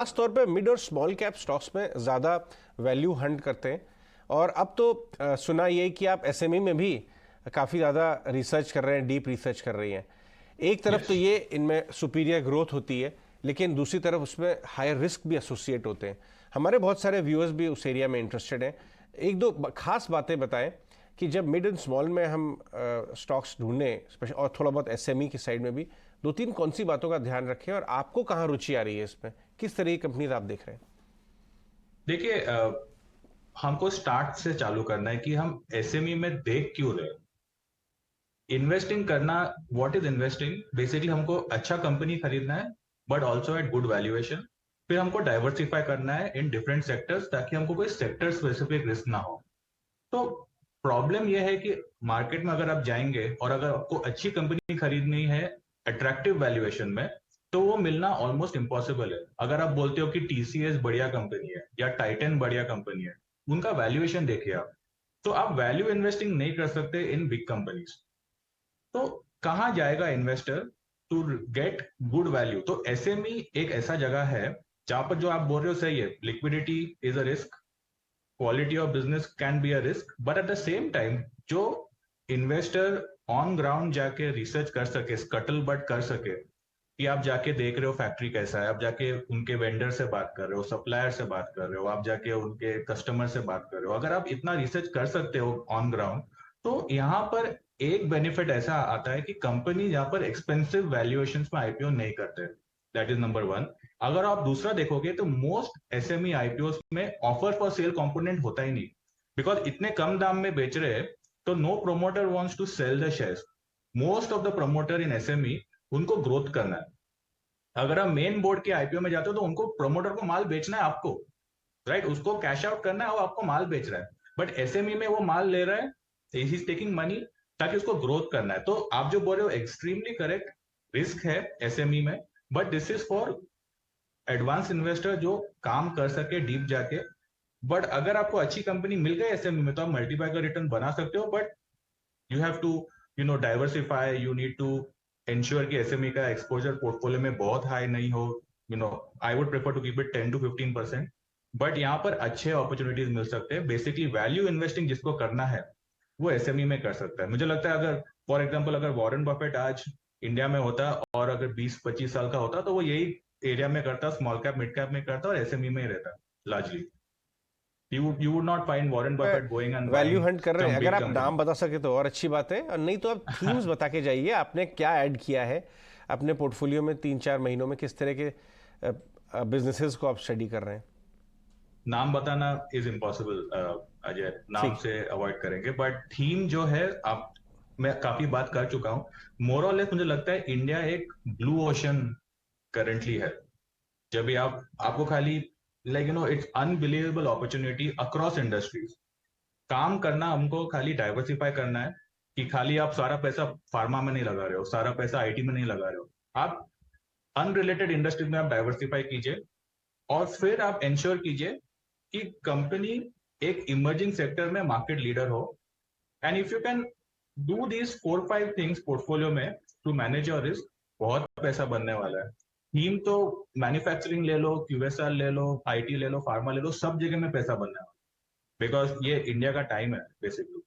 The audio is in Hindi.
खास तौर पे मिड और स्मॉल कैप स्टॉक्स में ज़्यादा वैल्यू हंट करते हैं। और अब तो सुना ये कि आप एसएमई में भी काफ़ी ज़्यादा रिसर्च कर रहे हैं, डीप रिसर्च कर रही हैं। एक तरफ तो यस। ये इनमें सुपीरियर ग्रोथ होती है, लेकिन दूसरी तरफ उसमें हायर रिस्क भी एसोसिएट होते हैं। हमारे बहुत सारे व्यूअर्स भी उस एरिया में इंटरेस्टेड हैं। एक दो खास बातें बताएं कि जब मिड एंड स्मॉल में हम स्टॉक्स ढूंढें, स्पेशल और थोड़ा बहुत एसएमई की साइड में भी, दो तीन कौन सी बातों का ध्यान रखें और आपको कहाँ रुचि आ रही है इसमें, किस तरह की कंपनीज आप देख रहे हैं? देखिए, हमको स्टार्ट से चालू करना है कि हम एसएमई में देख क्यों रहे। इन्वेस्टिंग करना, व्हाट इज इन्वेस्टिंग, बेसिकली हमको अच्छा कंपनी खरीदना है but also eight good valuation. फिर हमको डाइवर्सिफाई करना है इन डिफरेंट सेक्टर्स ताकि हमको कोई सेक्टर स्पेसिफिक रिस्क ना हो। तो प्रॉब्लम यह है कि मार्केट में अगर आप जाएंगे और अगर आपको अच्छी कंपनी खरीदनी है अट्रैक्टिव वैल्यूएशन में, तो वो मिलना ऑलमोस्ट इम्पॉसिबल है। अगर आप बोलते हो कि टीसीएस बढ़िया कंपनी है या टाइटन बढ़िया कंपनी है, उनका वैल्यूएशन देखिए आप, तो आप वैल्यू इन्वेस्टिंग नहीं कर सकते इन बिग कंपनीज। तो कहाँ जाएगा investor to get good value? तो एसएमई एक ऐसा जगह है जहां पर, जो आप बोल रहे हो सही है, liquidity is a risk, quality of business can be a risk, but at the same time जो इन्वेस्टर ऑन ग्राउंड जाके रिसर्च कर सके, स्कटल बट कर सके, कि आप जाके देख रहे हो फैक्ट्री कैसा है, आप जाके उनके वेंडर से बात कर रहे हो, सप्लायर से बात कर रहे हो, आप जाके उनके कस्टमर से बात कर रहे हो, अगर आप इतना रिसर्च कर सकते हो ऑन ग्राउंड, तो यहाँ पर एक बेनिफिट ऐसा आता है कि कंपनी यहाँ पर एक्सपेंसिव वैल्यूएशन में आईपीओ नहीं करते। That is number one. अगर आप दूसरा देखोगे तो मोस्ट एसएमई आईपीओ में ऑफर फॉर सेल कंपोनेंट होता ही नहीं, बिकॉज इतने कम दाम में बेच रहे हैं, तो no promoter wants to sell the shares. Most of the promoter in SME, उनको ग्रोथ करना है। अगर आप मेन बोर्ड के आईपीओ में जाते हो तो उनको, प्रोमोटर को माल बेचना है आपको, राइट, उसको कैश आउट करना है, वो आपको माल बेच रहा है। बट एसएमई में वो माल ले रहा है, ही इज टेकिंग मनी, ताकि उसको ग्रोथ करना है। तो आप जो बोल रहे हो एक्सट्रीमली करेक्ट, रिस्क है एसएमई में, but this is for advance investor जो काम कर सके डीप जाके। बट अगर आपको अच्छी कंपनी मिल गई एसएमई में, तो आप मल्टीपाई का रिटर्न बना सकते हो, but you have to diversify, you need to ensure कि एसएमई का एक्सपोजर पोर्टफोलियो में बहुत हाई नहीं हो। I would prefer to keep it 10 to 15%। But यहाँ पर अच्छे अपॉर्चुनिटीज मिल सकते हैं। बेसिकली वैल्यू इन्वेस्टिंग जिसको करना है, वो एसएमई में कर सकता है। मुझे लगता है अगर फॉर एग्जाम्पल अगर वॉरेन बफेट आज इंडिया में होता और अगर 20-25 साल का होता, तो वो यही एरिया में करता, स्मॉल कैप मिड कैप में करता और एसएमई में ही रहता largely. You would not find Warren Buffett going and value buying Hunt कर रहे हैं, some अगर big आप company. नाम बता सके तो और अच्छी बात है, और नहीं तो आप थीम्स बता के जाइए, आपने क्या ऐड किया है अपने पोर्टफोलियो में 3-4 महीनों में, किस तरह के बिजनेसेस को आप स्टडी कर रहे हैं? नाम बताना इज इम्पॉसिबल अजय, नाम ठीक। से अवॉइड करेंगे, बट थीम जो है, आप, मैं काफी बात कर चुका हूँ। मोर और लेस मुझे लगता है इंडिया एक ब्लू ओशन करेंटली है। जब भी आपको खाली, like it's unbelievable opportunity across industries. काम करना हमको खाली डाइवर्सिफाई करना है, कि खाली आप सारा पैसा फार्मा में नहीं लगा रहे हो, सारा पैसा आईटी में नहीं लगा रहे हो, आप अनरिलेटेड इंडस्ट्रीज में आप डाइवर्सिफाई कीजिए। और फिर आप इंश्योर कीजिए कि कंपनी एक इमर्जिंग सेक्टर में मार्केट लीडर हो। And if you can do these 4-5 things portfolio में टू मैनेज योर रिस्क, बहुत पैसा बनने वाला है। थीम तो मैन्युफैक्चरिंग ले लो, क्यूएसआर ले लो, आईटी ले लो, फार्मा ले लो, सब जगह में पैसा बनने वाला है, बिकॉज ये इंडिया का टाइम है बेसिकली।